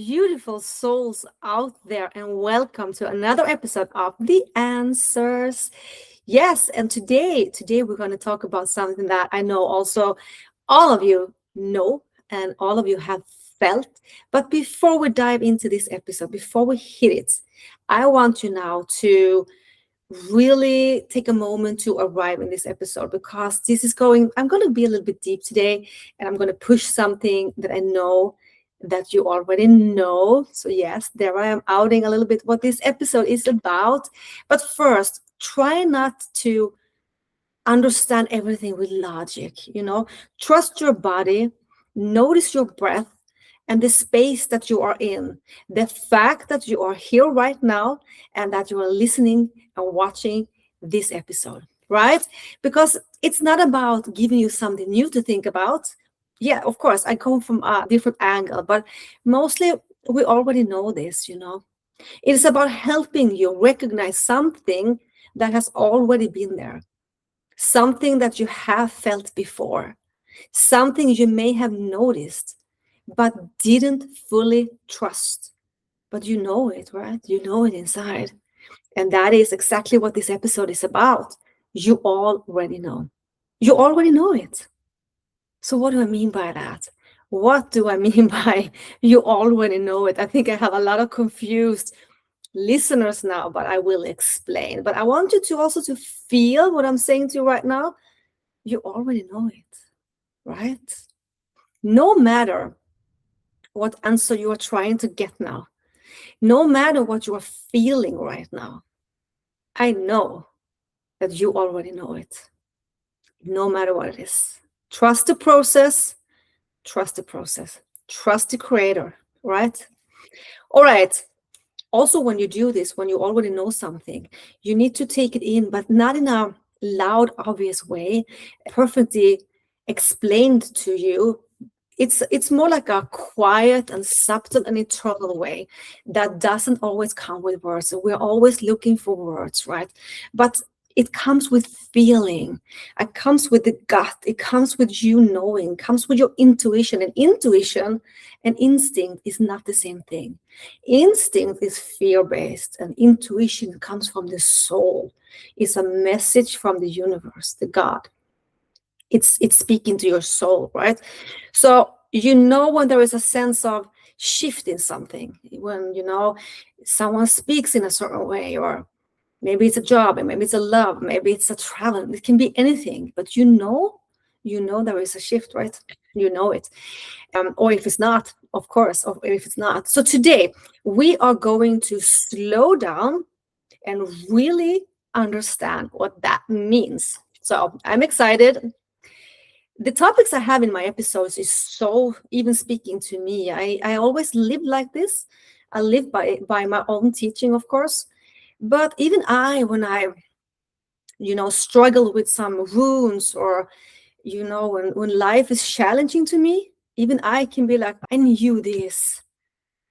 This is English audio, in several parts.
beautiful souls out there, and welcome to another episode of The Answers. Yes, and today we're going to talk about something that I know also all of you know and all of you have felt. But before we dive into this episode, before we hit it, I want you now to really take a moment to arrive in this episode because I'm going to be a little bit deep today, and I'm going to push something that I know that you already know. So yes, there I am outing a little bit what this episode is about. But first, try not to understand everything with logic. Trust your body, notice your breath and the space that you are in, the fact that you are here right now and that you are listening and watching this episode, right? Because it's not about giving you something new to think about. Yeah, of course, I come from a different angle, but mostly we already know this. It is about helping you recognize something that has already been there, something that you have felt before, something you may have noticed but didn't fully trust. But you know it, right? You know it inside. And that is exactly what this episode is about. You already know. You already know it. So, what do I mean by that? What do I mean by you already know it? I think I have a lot of confused listeners now, but I will explain. But I want you to also to feel what I'm saying to you right now. You already know it, right? No matter what answer you are trying to get now, no matter what you are feeling right now, I know that you already know it, no matter what it is. Trust the process, trust the process, trust the creator, right? All right. Also, when you do this, when you already know something, you need to take it in, but not in a loud, obvious way, perfectly explained to you. It's more like a quiet and subtle and eternal way that doesn't always come with words. We're always looking for words, right? But it comes with feeling. It comes with the gut. It comes with you knowing. It comes with your intuition. And intuition and instinct is not the same thing. Instinct is fear-based, and intuition comes from the soul. It's a message from the universe, the God. It's speaking to your soul, right? So when there is a sense of shift in something, when someone speaks in a certain way, or maybe it's a job, and maybe it's a love, maybe it's a travel, it can be anything, but you know there is a shift, right? You know it. Or if it's not, of course, or if it's not. So today we are going to slow down and really understand what that means. So I'm excited. The topics I have in my episodes is so even speaking to me. I always live like this. I live by my own teaching, of course. But even when I struggle with some wounds, or when life is challenging to me, even I can be like, I knew this.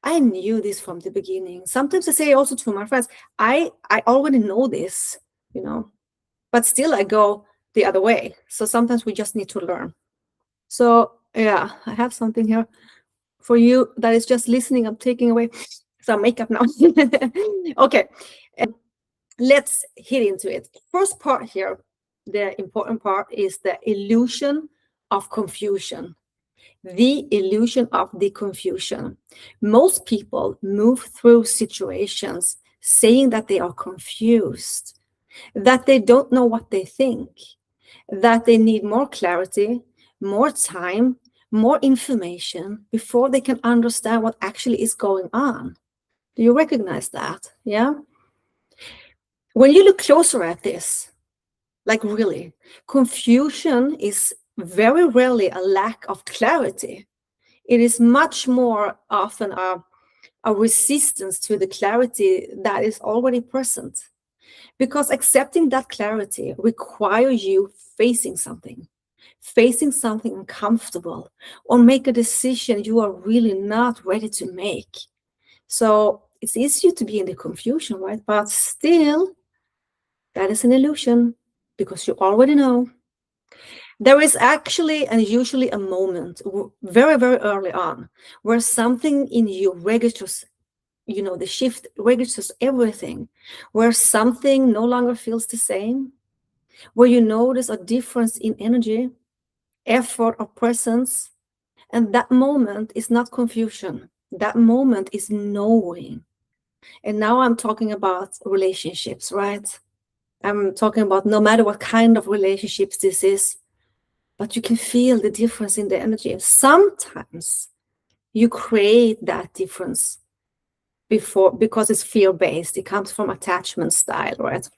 I knew this from the beginning. Sometimes I say also to my friends, I already know this, but still I go the other way. So sometimes we just need to learn. So yeah, I have something here for you that is just listening. I'm taking away some makeup now. Okay, let's hit into it. First part here, the important part is the illusion of confusion. The illusion of the confusion. Most people move through situations saying that they are confused, that they don't know what they think, that they need more clarity, more time, more information before they can understand what actually is going on. Do you recognize that? Yeah. When you look closer at this, like really, confusion is very rarely a lack of clarity. It is much more often a resistance to the clarity that is already present. Because accepting that clarity requires you facing something uncomfortable, or make a decision you are really not ready to make. So it's easier to be in the confusion, right? But still, that is an illusion because you already know. There is actually and usually a moment very, very early on where something in you registers, the shift registers everything, where something no longer feels the same, where you notice a difference in energy, effort, or presence. And that moment is not confusion. That moment is knowing. And now I'm talking about relationships, right? I'm talking about no matter what kind of relationships this is, but you can feel the difference in the energy. And sometimes you create that difference before because it's fear-based. It comes from attachment style, right?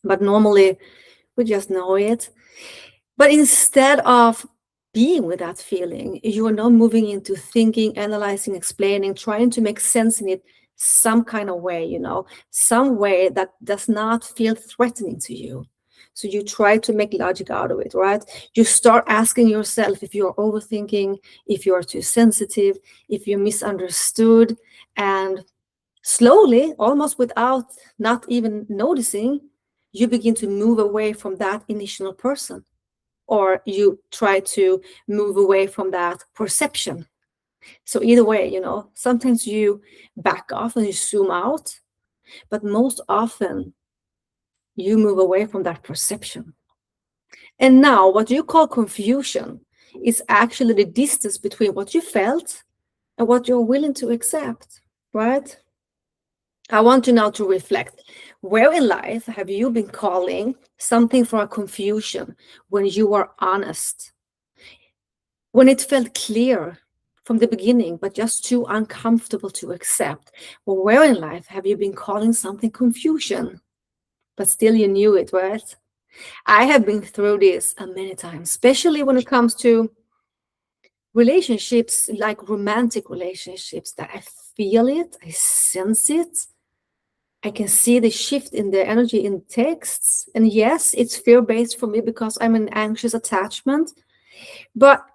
But normally we just know it. But instead of being with that feeling, you are now moving into thinking, analyzing, explaining, trying to make sense in it some kind of way, some way that does not feel threatening to you. So you try to make logic out of it, right? You start asking yourself if you're overthinking, if you're too sensitive, if you're misunderstood. And slowly, almost without not even noticing, you begin to move away from that initial person, or you try to move away from that perception. So either way, sometimes you back off and you zoom out, but most often you move away from that perception. And now what you call confusion is actually the distance between what you felt and what you're willing to accept, right? I want you now to reflect. Where in life have you been calling something for a confusion when you were honest? When it felt clear from the beginning, but just too uncomfortable to accept? Well, where in life have you been calling something confusion, but still you knew it, right? I have been through this many times, especially when it comes to relationships, like romantic relationships, that I feel it, I sense it. I can see the shift in the energy in texts. And yes, it's fear-based for me because I'm an anxious attachment. But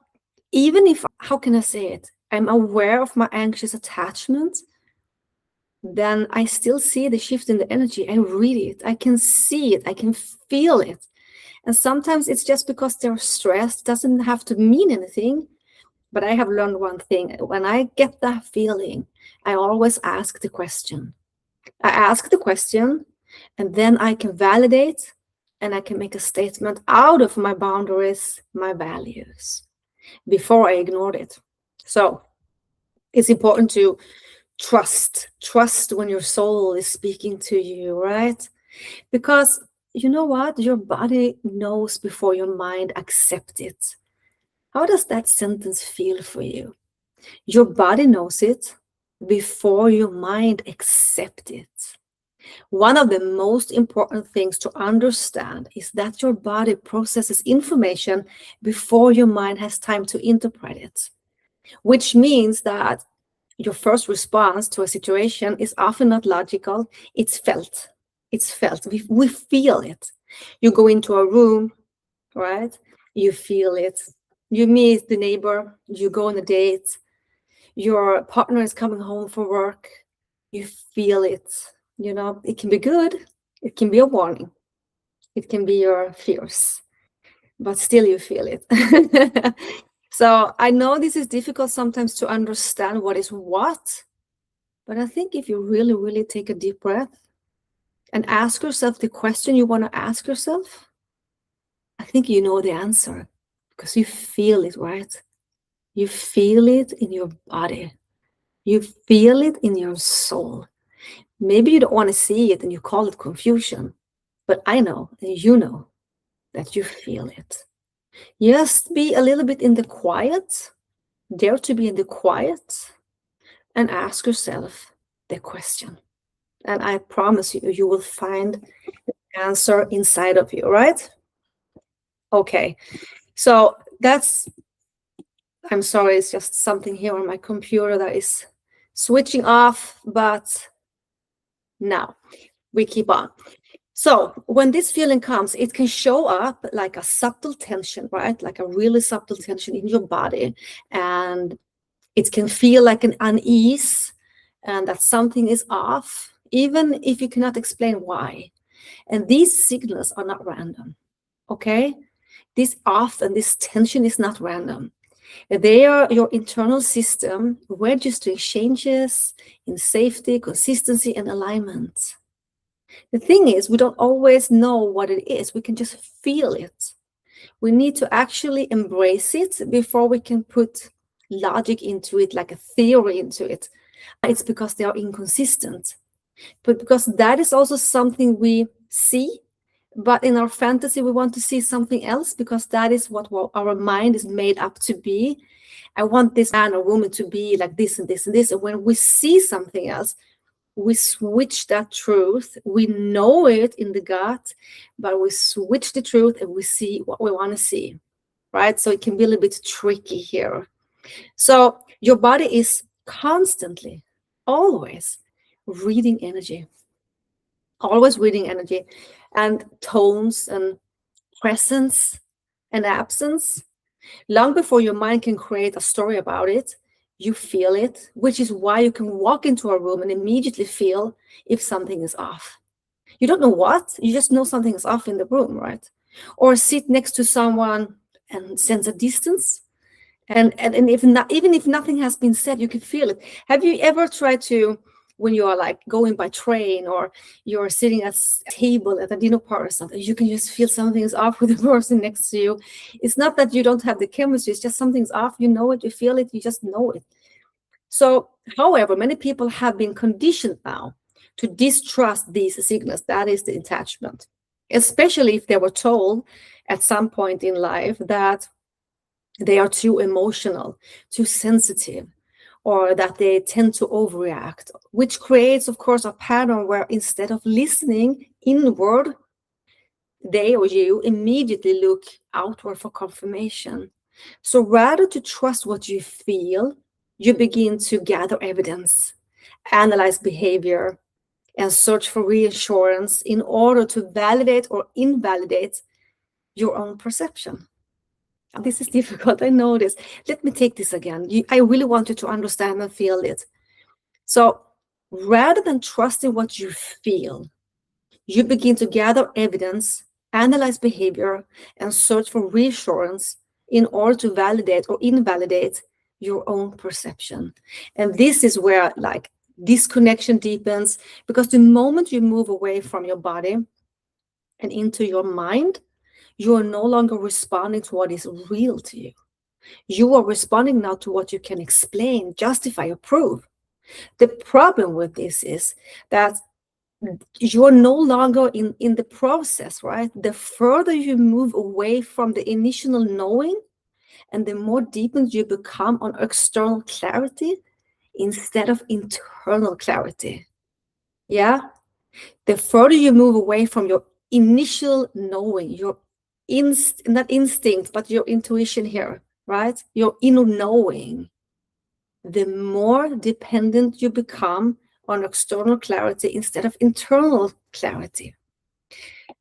even if, how can I say it? I'm aware of my anxious attachment, then I still see the shift in the energy. I read it, I can see it, I can feel it. And sometimes it's just because they're stressed, doesn't have to mean anything. But I have learned one thing. When I get that feeling, I always ask the question. I ask the question, and then I can validate and I can make a statement out of my boundaries, my values, before I ignored it. So it's important to trust when your soul is speaking to you, right? Because you know what? Your body knows before your mind accepts it. How does that sentence feel for you? Your body knows it before your mind accepts it. One of the most important things to understand is that your body processes information before your mind has time to interpret it, which means that your first response to a situation is often not logical, it's felt. It's felt. We feel it. You go into a room, right? You feel it. You meet the neighbor, you go on a date, your partner is coming home from work, you feel it. It can be good, it can be a warning, it can be your fears, but still you feel it. So I know this is difficult sometimes to understand what is what, but I think if you really, really take a deep breath and ask yourself the question you want to ask yourself, I think you know the answer because you feel it, right? You feel it in your body. You feel it in your soul. Maybe you don't want to see it and you call it confusion, but I know and you know that you feel it. Just be a little bit in the quiet, dare to be in the quiet, and ask yourself the question. And I promise you, you will find the answer inside of you, right? Okay, so I'm sorry, it's just something here on my computer that is switching off, but now we keep on. So when this feeling comes, it can show up like a subtle tension, right? Like a really subtle tension in your body. And it can feel like an unease and that something is off, even if you cannot explain why. And these signals are not random, okay? This off and this tension is not random. They are your internal system registering changes in safety, consistency, and alignment. The thing is, we don't always know what it is. We can just feel it. We need to actually embrace it before we can put logic into it, like a theory into it. It's because they are inconsistent. But because that is also something we see, but in our fantasy, we want to see something else because that is what our mind is made up to be. I want this man or woman to be like this and this and this. And when we see something else, we switch that truth. We know it in the gut, but we switch the truth and we see what we want to see, right? So it can be a little bit tricky here. So your body is constantly, always reading energy, always reading energy and tones and presence and absence. Long before your mind can create a story about it, you feel it, which is why you can walk into a room and immediately feel if something is off. You don't know what, you just know something is off in the room, right? Or sit next to someone and sense a distance. And if not, even if nothing has been said, you can feel it. Have you ever tried to, when you are like going by train or you're sitting at a table at a dinner party or something, you can just feel something is off with the person next to you. It's not that you don't have the chemistry, it's just something's off. You know it, you feel it, you just know it. So, however, many people have been conditioned now to distrust these signals. That is the attachment, especially if they were told at some point in life that they are too emotional, too sensitive, or that they tend to overreact, which creates, of course, a pattern where instead of listening inward, they or you immediately look outward for confirmation. So rather to trust what you feel, you begin to gather evidence, analyze behavior, and search for reassurance in order to validate or invalidate your own perception. This is difficult, I know this. Let me take this again. I really want you to understand and feel it. So rather than trusting what you feel, you begin to gather evidence, analyze behavior, and search for reassurance in order to validate or invalidate your own perception. And this is where like disconnection deepens, because the moment you move away from your body and into your mind, you are no longer responding to what is real to you. You are responding now to what you can explain, justify, or prove. The problem with this is that you're no longer in the process, right? The further you move away from the initial knowing and the more deepened you become on external clarity instead of internal clarity. Yeah? The further you move away from your initial knowing, your not instinct, but your intuition here, right? Your inner knowing, the more dependent you become on external clarity instead of internal clarity.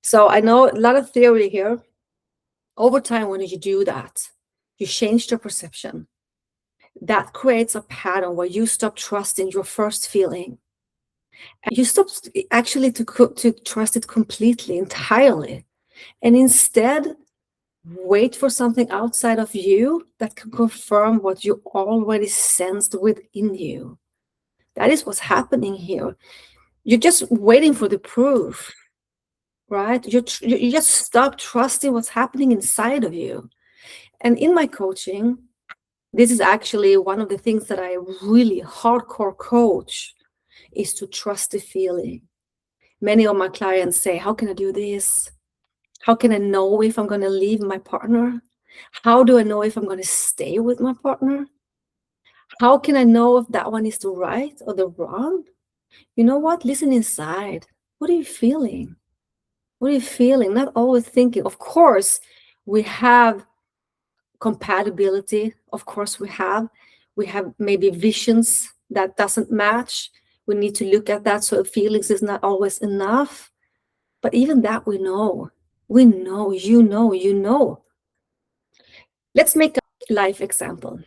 So I know a lot of theory here. Over time, when you do that, you change your perception. That creates a pattern where you stop trusting your first feeling. And you stop actually to trust it completely, entirely. And instead, wait for something outside of you that can confirm what you already sensed within you. That is what's happening here. You're just waiting for the proof, right? You just stop trusting what's happening inside of you. And in my coaching, this is actually one of the things that I really hardcore coach is to trust the feeling. Many of my clients say, how can I do this? How can I know if I'm going to leave my partner? How do I know if I'm going to stay with my partner? How can I know if that one is the right or the wrong? You know what? Listen inside. What are you feeling? What are you feeling? Not always thinking. Of course, we have compatibility. Of course, we have maybe visions that doesn't match. We need to look at that. So feelings is not always enough. But even that we know. We know, you know, you know. Let's make a life example.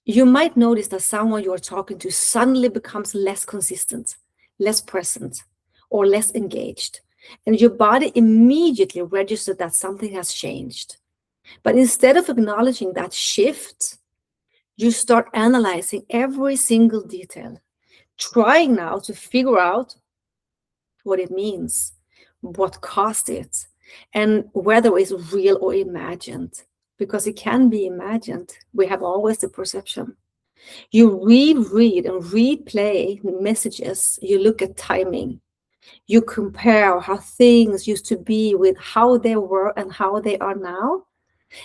You might notice that someone you're talking to suddenly becomes less consistent, less present, or less engaged. And your body immediately registers that something has changed. But instead of acknowledging that shift, you start analyzing every single detail, trying now to figure out what it means, what caused it, and whether it's real or imagined. Because it can be imagined. We have always the perception. You reread and replay messages. You look at timing. You compare how things used to be with how they were and how they are now.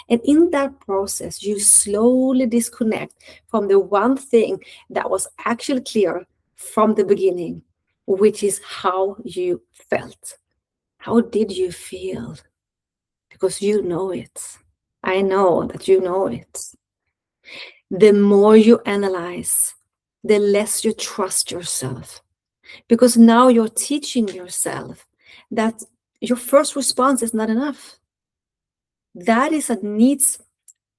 And in that process, you slowly disconnect from the one thing that was actually clear from the beginning, which is how you felt. How did you feel? Because you know it. I know that you know it. The more you analyze, the less you trust yourself. Because now you're teaching yourself that your first response is not enough. That is a needs,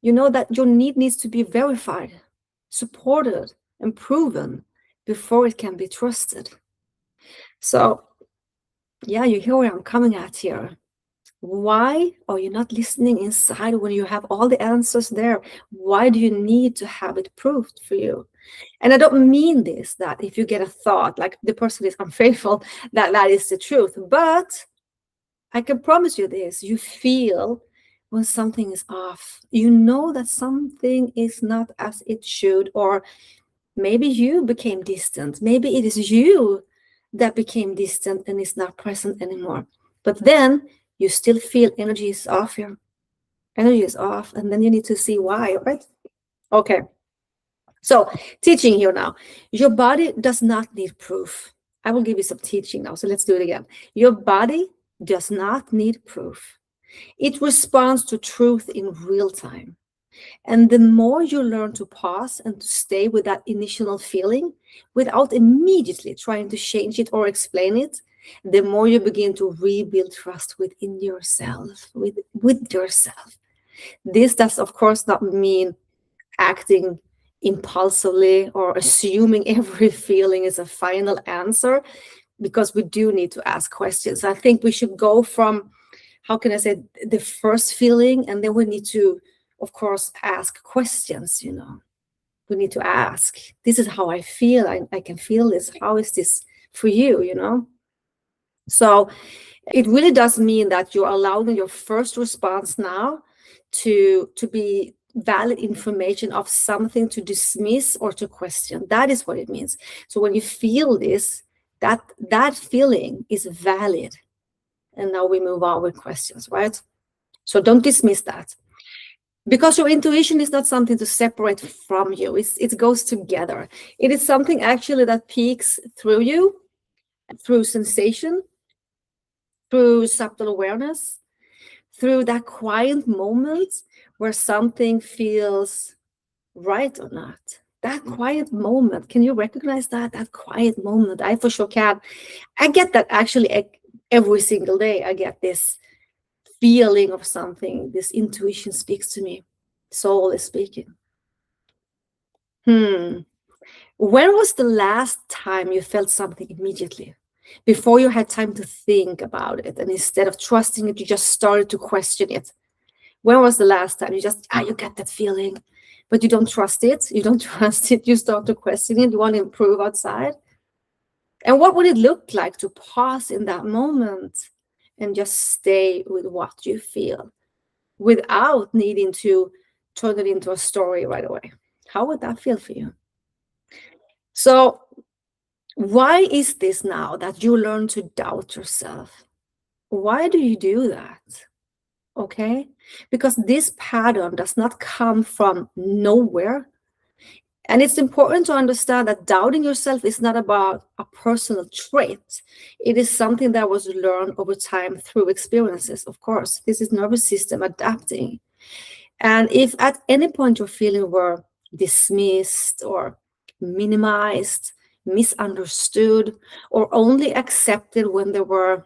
you know, that your need needs to be verified, supported, and proven before it can be trusted. So, yeah, you hear where I'm coming at here. Why are you not listening inside when you have all the answers there? Why do you need to have it proved for you? And I don't mean this, that if you get a thought like the person is unfaithful, that is the truth. But I can promise you this, you feel when something is off. You know that something is not as it should, or maybe you became distant. Maybe it is you that became distant and is not present anymore. But then you still feel energy is off here. Energy is off, and then you need to see why, right? Okay. So, teaching here now. Your body does not need proof. I will give you some teaching now. So, let's do it again. Your body does not need proof. It responds to truth in real time. And the more you learn to pause and to stay with that initial feeling without immediately trying to change it or explain it, the more you begin to rebuild trust within yourself, with yourself. This does, of course, not mean acting impulsively or assuming every feeling is a final answer, because we do need to ask questions. I think we should go from, how can I say, the first feeling, and then we need to, of course, ask questions. We need to ask, this is how I feel. I can feel this. How is this for you? So it really does mean that you're allowing your first response now to be valid information of something to dismiss or to question. That is what it means. So when you feel this, that feeling is valid. And now we move on with questions, right? So don't dismiss that. Because your intuition is not something to separate from you. It goes together. It is something actually that peeks through you, through sensation, through subtle awareness, through that quiet moment where something feels right or not. That quiet moment, can you recognize that quiet moment? I for sure can. I get that actually every single day. I get this feeling of something. This intuition speaks to me. Soul is speaking. When was the last time you felt something immediately, before you had time to think about it, and instead of trusting it, you just started to question it? When was the last time you just, you get that feeling, but you don't trust it? You don't trust it. You start to question it. You want to improve outside. And what would it look like to pause in that moment and just stay with what you feel without needing to turn it into a story right away? How would that feel for you? So, why is this now that you learn to doubt yourself? Why do you do that? Okay? Because this pattern does not come from nowhere. And it's important to understand that doubting yourself is not about a personal trait. It is something that was learned over time through experiences, of course. This is nervous system adapting. And if at any point your feelings were dismissed or minimized, misunderstood, or only accepted when they were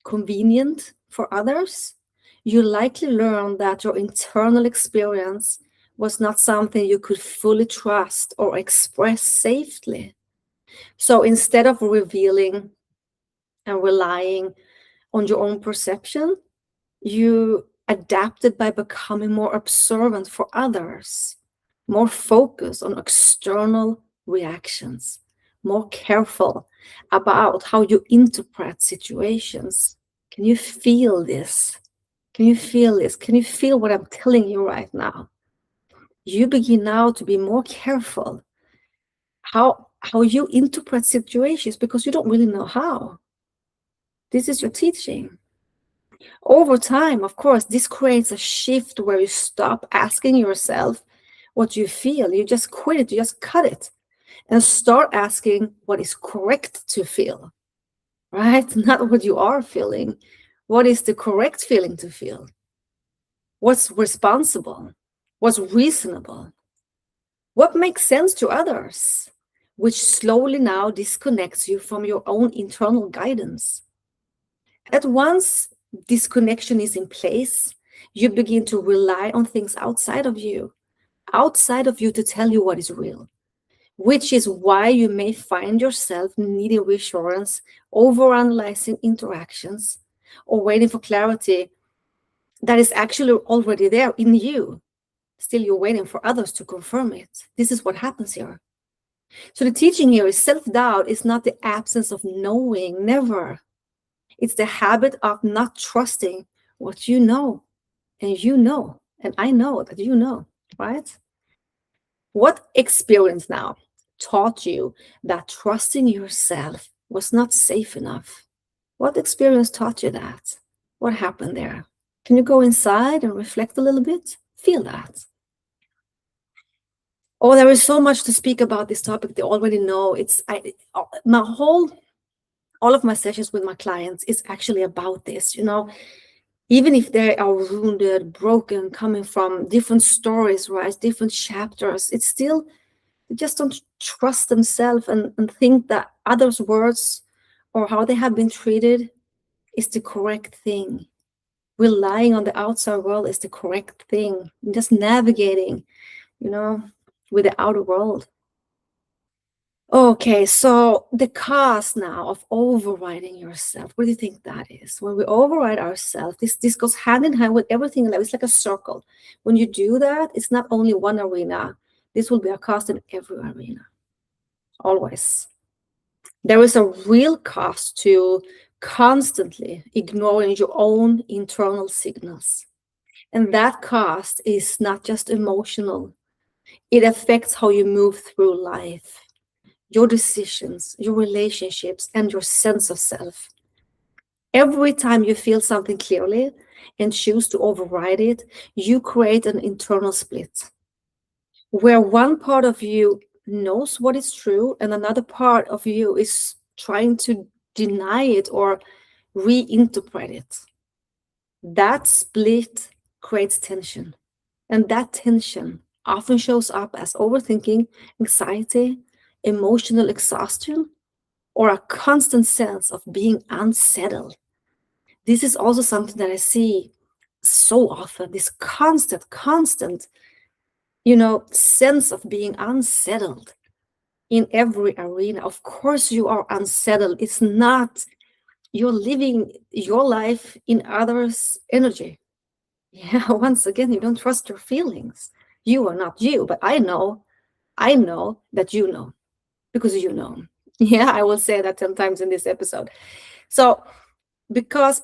convenient for others, you likely learned that your internal experience was not something you could fully trust or express safely. So instead of revealing and relying on your own perception, you adapted by becoming more observant for others, more focused on external reactions, more careful about how you interpret situations. Can you feel this? Can you feel this? Can you feel what I'm telling you right now? You begin now to be more careful how you interpret situations because you don't really know how. This is your teaching. Over time, of course, this creates a shift where you stop asking yourself what you feel. You just quit it, you just cut it, and start asking what is correct to feel, right? Not what you are feeling. What is the correct feeling to feel? What's responsible? What's reasonable? What makes sense to others? Which slowly now disconnects you from your own internal guidance. At once this connection is in place, you begin to rely on things outside of you to tell you what is real, which is why you may find yourself needing reassurance, overanalyzing interactions, or waiting for clarity that is actually already there in you. Still, you're waiting for others to confirm it. This is what happens here. So the teaching here is self-doubt is not the absence of knowing, never. It's the habit of not trusting what you know, and I know that you know, right? What experience now taught you that trusting yourself was not safe enough? What experience taught you that? What happened there? Can you go inside and reflect a little bit? Feel that. Oh, there is so much to speak about this topic. They already know. All of my sessions with my clients is actually about this. Even if they are wounded, broken, coming from different stories, right, different chapters, it's still they just don't trust themselves and think that others' words or how they have been treated is the correct thing. Relying on the outside world is the correct thing. Just navigating, with the outer world. Okay, so the cost now of overriding yourself, what do you think that is? When we override ourselves, this goes hand in hand with everything in life. It's like a circle. When you do that, it's not only one arena. This will be a cost in every arena, always. There is a real cost to constantly ignoring your own internal signals. And that cost is not just emotional. It affects how you move through life, your decisions, your relationships, and your sense of self. Every time you feel something clearly and choose to override it, you create an internal split where one part of you knows what is true and another part of you is trying to deny it or reinterpret it. That split creates tension, and that tension often shows up as overthinking, anxiety, emotional exhaustion, or a constant sense of being unsettled. This is also something that I see so often, this constant, sense of being unsettled in every arena. Of course, you are unsettled. It's not you're living your life in others' energy. Yeah, once again, you don't trust your feelings. You are not you, but I know that you know because you know. Yeah, I will say that 10 times in this episode. So, because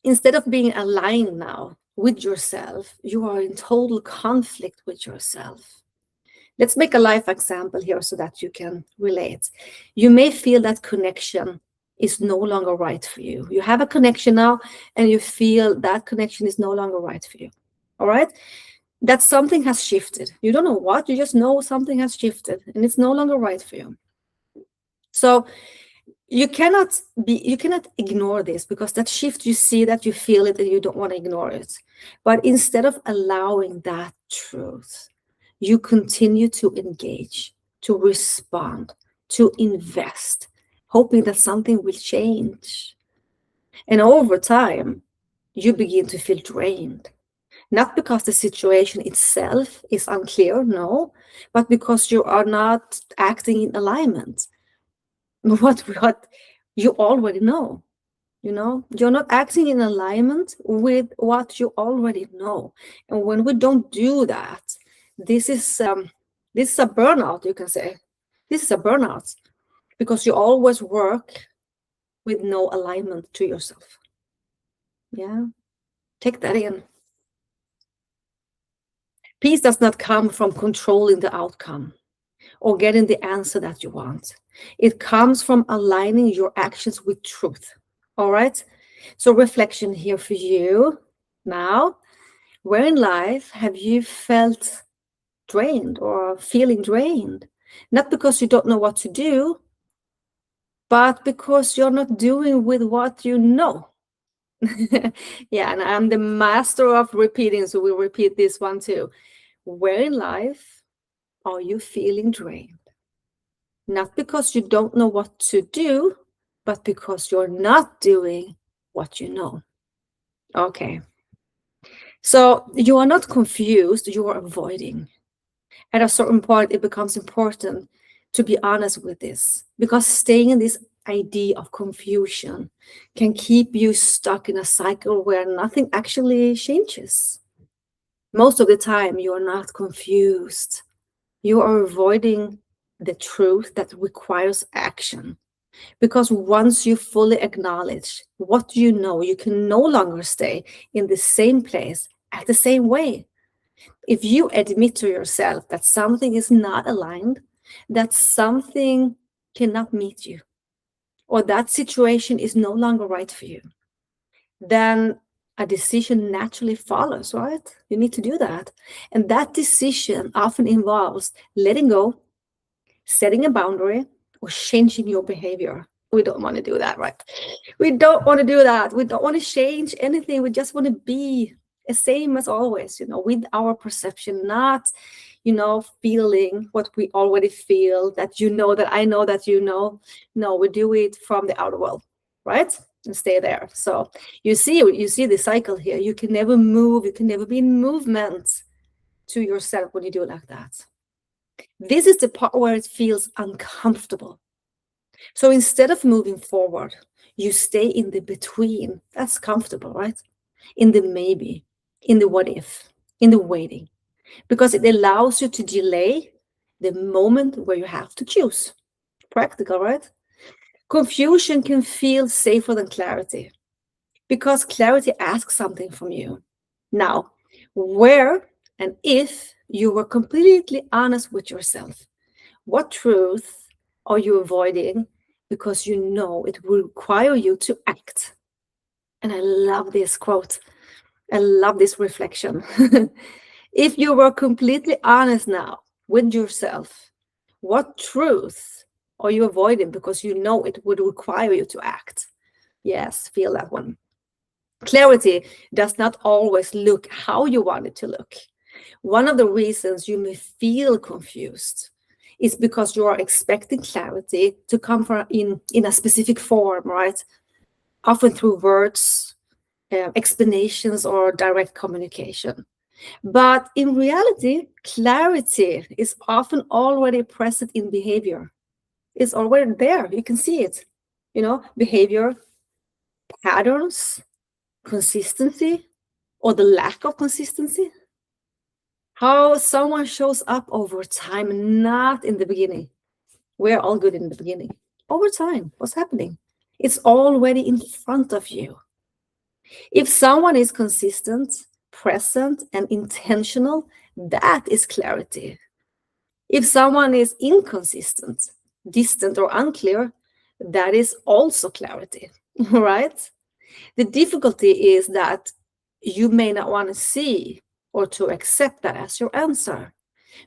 instead of being aligned now with yourself, you are in total conflict with yourself. Let's make a life example here so that you can relate. You may feel that connection is no longer right for you. You have a connection now and you feel that connection is no longer right for you. All right? That something has shifted. You don't know what, you just know something has shifted and it's no longer right for you. So you cannot ignore this because that shift, you see that, you feel it, and you don't want to ignore it. But instead of allowing that truth, you continue to engage, to respond, to invest, hoping that something will change. And over time, you begin to feel drained. Not because the situation itself is unclear, no, but because you are not acting in alignment. What you already know. You're not acting in alignment with what you already know. And when we don't do that, this is a burnout, you can say. This is a burnout because you always work with no alignment to yourself. Yeah, take that in. Peace does not come from controlling the outcome or getting the answer that you want. It comes from aligning your actions with truth. All right. So, reflection here for you now. Where in life have you felt drained or feeling drained? Not because you don't know what to do, but because you're not doing with what you know. Yeah, and I'm the master of repeating, so we'll repeat this one too. Where in life are you feeling drained? Not because you don't know what to do, but because you're not doing what you know. Okay. So you are not confused, you are avoiding. At a certain point, it becomes important to be honest with this because staying in this idea of confusion can keep you stuck in a cycle where nothing actually changes. Most of the time, you are not confused. You are avoiding the truth that requires action. Because once you fully acknowledge what you know, you can no longer stay in the same place at the same way. If you admit to yourself that something is not aligned, that something cannot meet you, or that situation is no longer right for you, then a decision naturally follows, right? You need to do that. And that decision often involves letting go, setting a boundary, or changing your behavior. We don't want to do that, right? We don't want to do that. We don't want to change anything. We just want to be the same as always, with our perception, not, feeling what we already feel, that I know that you know. No, we do it from the outer world, right? And stay there. So you see the cycle here. You can never move, you can never be in movement to yourself when you do it like that. This is the part where it feels uncomfortable. So instead of moving forward, you stay in the between. That's comfortable, right? In the maybe, in the what if, in the waiting, because it allows you to delay the moment where you have to choose. Practical, right? Confusion can feel safer than clarity because clarity asks something from you. Now, where and if you were completely honest with yourself, what truth are you avoiding because you know it will require you to act? And I love this quote. I love this reflection. If you were completely honest now with yourself, what truth are you avoiding because you know it would require you to act? Yes, feel that one. Clarity does not always look how you want it to look. One of the reasons you may feel confused is because you are expecting clarity to come from in a specific form, right? Often through words, explanations, or direct communication. But in reality, clarity is often already present in behavior. It's already there. You can see it. Behavior, patterns, consistency, or the lack of consistency. How someone shows up over time, not in the beginning. We're all good in the beginning. Over time, what's happening? It's already in front of you. If someone is consistent, present, and intentional, that is clarity. If someone is inconsistent, distant, or unclear, that is also clarity, right? The difficulty is that you may not want to see or to accept that as your answer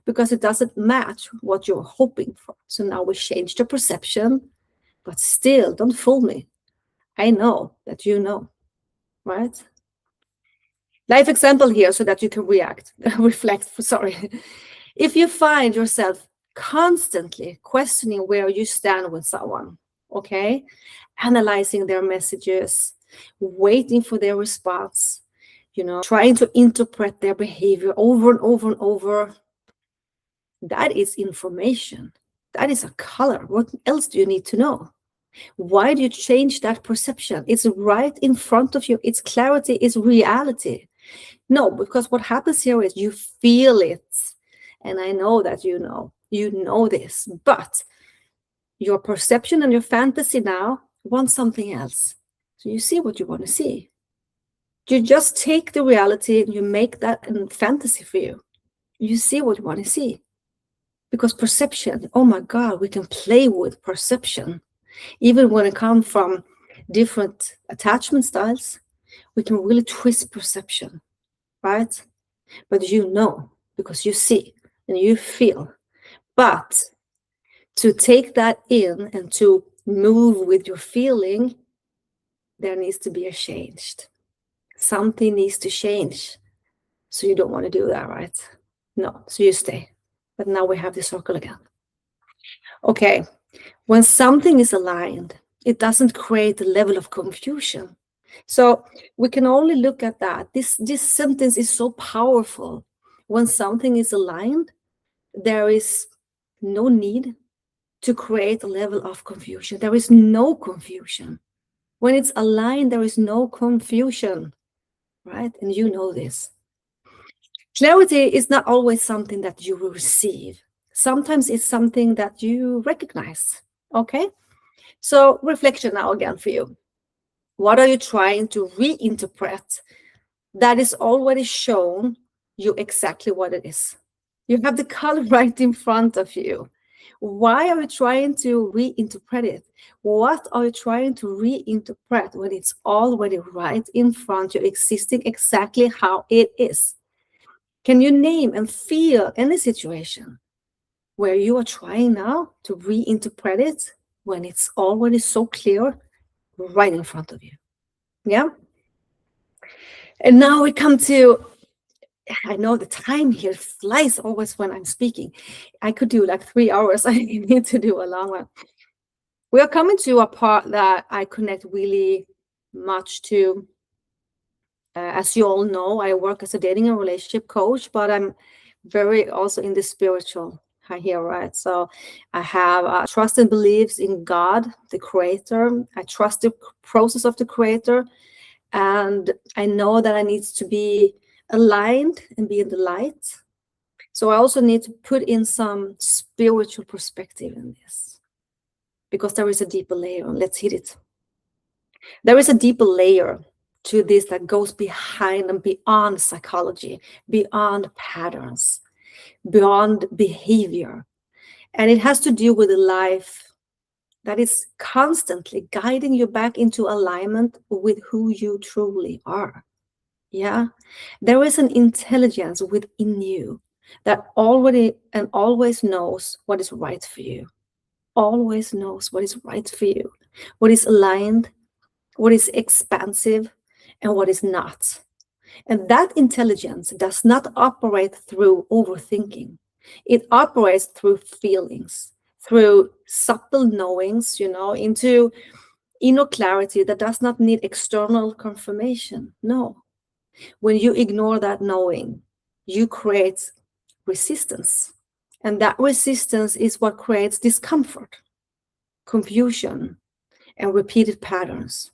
because it doesn't match what you're hoping for. So now we change the perception, but still, don't fool me. I know that you know, right? Life example here so that you can reflect, sorry. If you find yourself constantly questioning where you stand with someone, okay, analyzing their messages, waiting for their response, trying to interpret their behavior over and over and over, that is information. That is a color. What else do you need to know? Why do you change that perception? It's right in front of you. It's clarity, it's reality. No, because what happens here is you feel it. And I know that you know this, but your perception and your fantasy now want something else. So you see what you want to see. You just take the reality and you make that a fantasy for you. You see what you want to see. Because perception, oh my God, we can play with perception. Even when it comes from different attachment styles, we can really twist perception, right? But you know, because you see and you feel. But to take that in and to move with your feeling, there needs to be a change. Something needs to change. So you don't want to do that, right? No, so you stay. But now we have the circle again. Okay, when something is aligned, it doesn't create a level of confusion. So we can only look at that. This sentence is so powerful. When something is aligned, there is no need to create a level of confusion. There is no confusion. When it's aligned, there is no confusion, right? And you know this. Clarity is not always something that you will receive. Sometimes it's something that you recognize. Okay? So, reflection now again for you. What are you trying to reinterpret that is already shown you exactly what it is? You have the color right in front of you. Why are you trying to reinterpret it? What are you trying to reinterpret when it's already right in front of you, existing exactly how it is? Can you name and feel any situation where you are trying now to reinterpret it when it's already so clear right in front of you? Yeah. And now we come to, I know the time here flies always when I'm speaking. I could do like 3 hours. I need to do a long one. We are coming to a part that I connect really much to. As you all know, I work as a dating and relationship coach, but I'm very also in the spiritual here, right? So I have trust and beliefs in God, the creator. I trust the process of the creator. And I know that I need to be aligned and be in the light. So I also need to put in some spiritual perspective in this because there is a deeper layer. Let's hit it. There is a deeper layer to this that goes behind and beyond psychology, beyond patterns, beyond behavior. And it has to do with a life that is constantly guiding you back into alignment with who you truly are. Yeah, there is an intelligence within you that already and always knows what is right for you, always knows what is right for you, what is aligned, what is expansive, and what is not. And that intelligence does not operate through overthinking. It operates through feelings, through subtle knowings, into inner clarity that does not need external confirmation. No. When you ignore that knowing, you create resistance. And that resistance is what creates discomfort, confusion, and repeated patterns.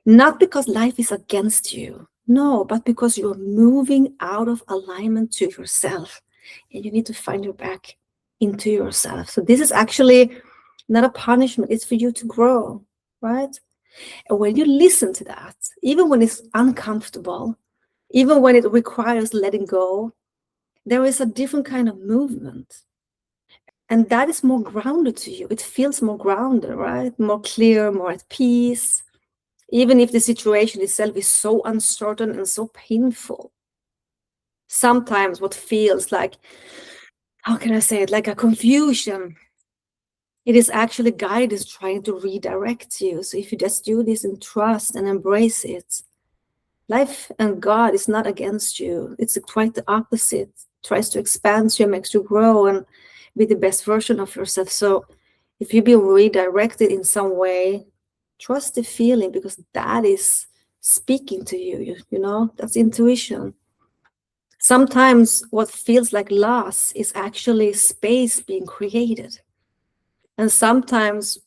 Not because life is against you, no, but because you're moving out of alignment to yourself and you need to find your back into yourself. So this is actually not a punishment, it's for you to grow, right? And when you listen to that, even when it's uncomfortable, even when it requires letting go, there is a different kind of movement. And that is more grounded to you. It feels more grounded, right? More clear, more at peace. Even if the situation itself is so uncertain and so painful. Sometimes what feels like, how can I say it, like a confusion, it is actually guidance trying to redirect you. So if you just do this in trust and embrace it, life and God is not against you. It's quite the opposite. It tries to expand you, makes you grow and be the best version of yourself. So if you be redirected in some way, trust the feeling because that is speaking to you, that's intuition. Sometimes what feels like loss is actually space being created. And sometimes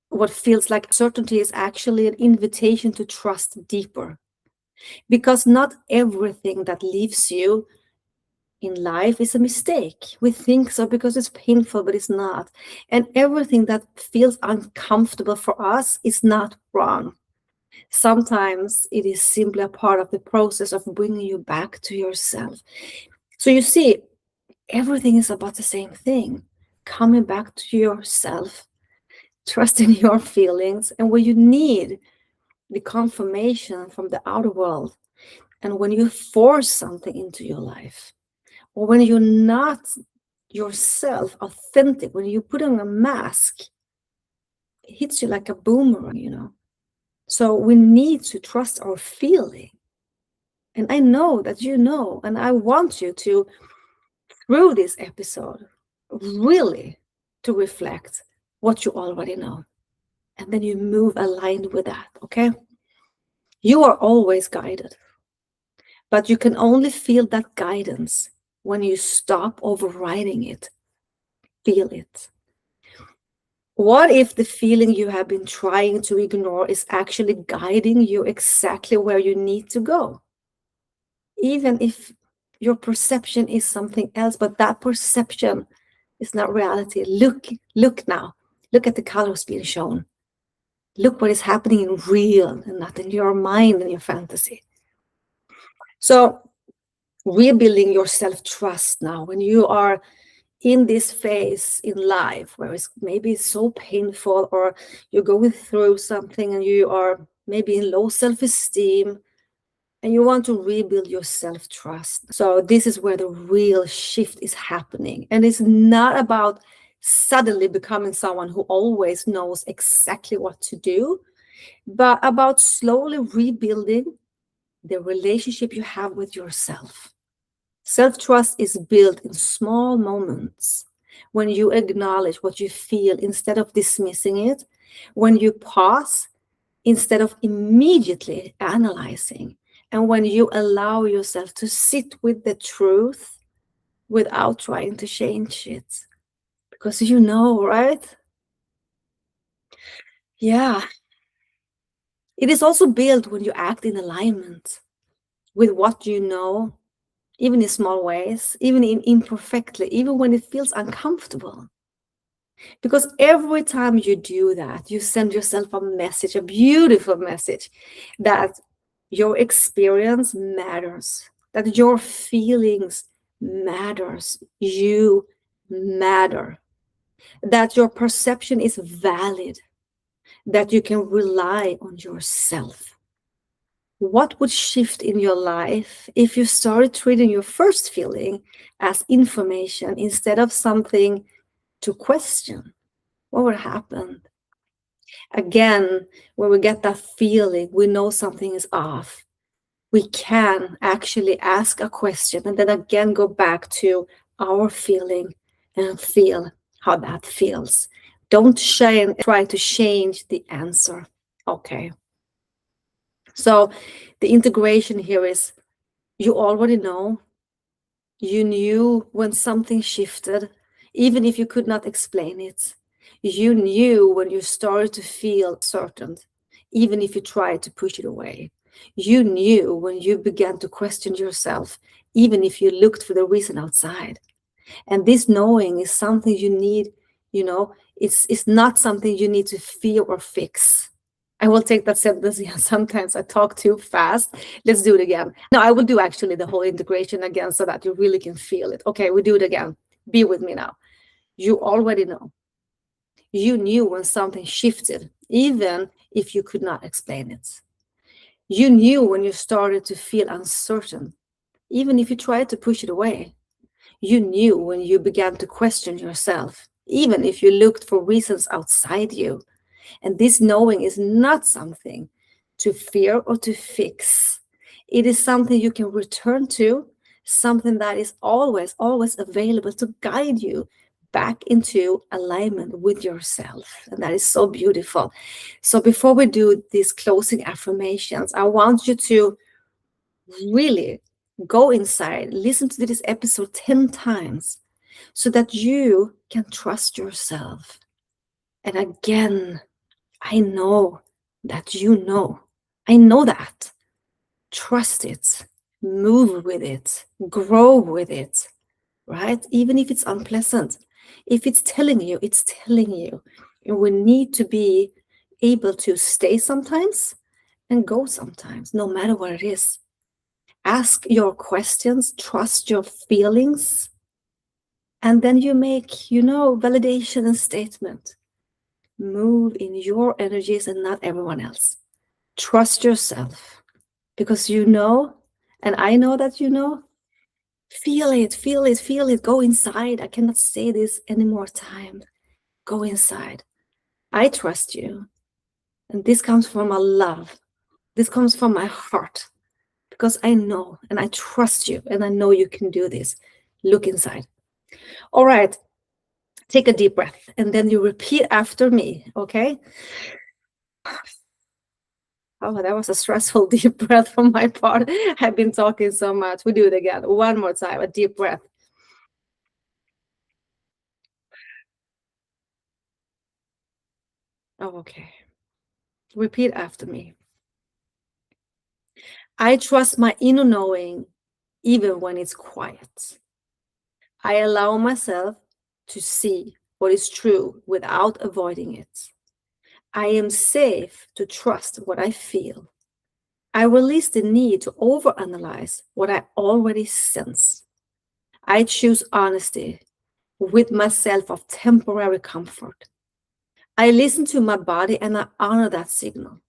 what feels like certainty is actually an invitation to trust deeper. Because not everything that leaves you in life is a mistake. We think so because it's painful, but it's not. And everything that feels uncomfortable for us is not wrong. Sometimes it is simply a part of the process of bringing you back to yourself. So you see, everything is about the same thing, coming back to yourself, trusting your feelings, and when you need the confirmation from the outer world, and when you force something into your life, or when you're not yourself authentic, when you put on a mask, it hits you like a boomerang. So we need to trust our feeling. And I know that you know, and I want you to, through this episode, really to reflect what you already know. And then you move aligned with that, okay? You are always guided, but you can only feel that guidance when you stop overriding it. Feel it. What if the feeling you have been trying to ignore is actually guiding you exactly where you need to go? Even if your perception is something else, but that perception is not reality. Look now. Look at the colors being shown. Look what is happening in real and not in your mind and your fantasy. So, rebuilding your self trust now when you are in this phase in life where it's maybe so painful, or you're going through something and you are maybe in low self esteem and you want to rebuild your self trust. So, this is where the real shift is happening. And it's not about suddenly becoming someone who always knows exactly what to do, but about slowly rebuilding the relationship you have with yourself. Self trust is built in small moments when you acknowledge what you feel instead of dismissing it, when you pause instead of immediately analyzing, and when you allow yourself to sit with the truth without trying to change it. Because you know, right? Yeah. It is also built when you act in alignment with what you know, even in small ways, even in imperfectly, even when it feels uncomfortable. Because every time you do that, you send yourself a message, a beautiful message, that your experience matters, that your feelings matters, you matter, that your perception is valid, that you can rely on yourself. What would shift in your life if you started treating your first feeling as information instead of something to question? What would happen? Again, when we get that feeling, we know something is off. We can actually ask a question and then again go back to our feeling and feel how that feels. Don't try to change the answer. Okay. So the integration here is, you already know. You knew when something shifted, even if you could not explain it. You knew when you started to feel certain, even if you tried to push it away. You knew when you began to question yourself, even if you looked for the reason outside. And this knowing is something you need, it's not something you need to fear or fix. I will take that sentence again. Sometimes I talk too fast. Let's do it again. No, I will do actually the whole integration again so that you really can feel it. Okay, we do it again. Be with me now. You already know. You knew when something shifted, even if you could not explain it. You knew when you started to feel uncertain, even if you tried to push it away. You knew when you began to question yourself, even if you looked for reasons outside you. And this knowing is not something to fear or to fix. It is something you can return to, something that is always, always available to guide you back into alignment with yourself. And that is so beautiful. So before we do these closing affirmations, I want you to really go inside, listen to this episode 10 times so that you can trust yourself. And again, I know that you know. I know that. Trust it, move with it, grow with it, right? Even if it's unpleasant. If it's telling you, it's telling you. And we need to be able to stay sometimes and go sometimes, no matter what it is. Ask your questions, trust your feelings, and then you make, validation and statement. Move in your energies and not everyone else. Trust yourself because you know, and I know that you know. Feel it, feel it, feel it. Go inside. I cannot say this any more time. Go inside. I trust you. And this comes from my love. This comes from my heart because I know and I trust you and I know you can do this. Look inside. All right. Take a deep breath and then you repeat after me. Okay. Oh, that was a stressful deep breath from my part. I've been talking so much. We do it again. One more time. A deep breath. Oh, okay. Repeat after me. I trust my inner knowing even when it's quiet. I allow myself to see what is true without avoiding it. I am safe to trust what I feel. I release the need to overanalyze what I already sense. I choose honesty with myself of temporary comfort. I listen to my body and I honor that signal.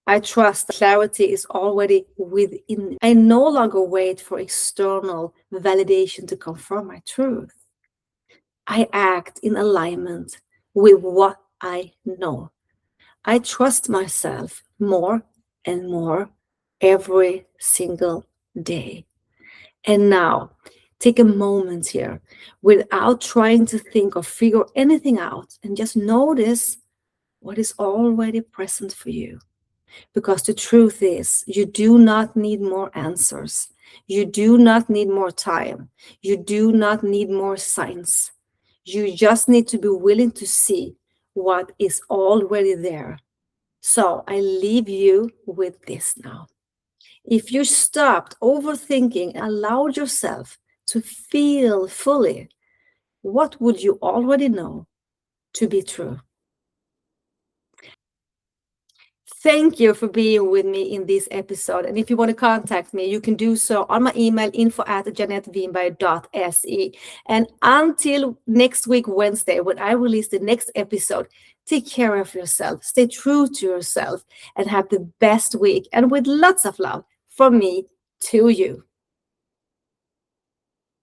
I trust clarity is already within me. I no longer wait for external validation to confirm my truth. I act in alignment with what I know. I trust myself more and more every single day. And now, take a moment here without trying to think or figure anything out and just notice what is already present for you. Because the truth is, you do not need more answers. You do not need more time. You do not need more signs. You just need to be willing to see what is already there. So I leave you with this now. If you stopped overthinking and allowed yourself to feel fully, what would you already know to be true? Thank you for being with me in this episode. And if you want to contact me, you can do so on my email info@janettevinberg.se. And until next week, Wednesday, when I release the next episode, take care of yourself, stay true to yourself, and have the best week. And with lots of love from me to you.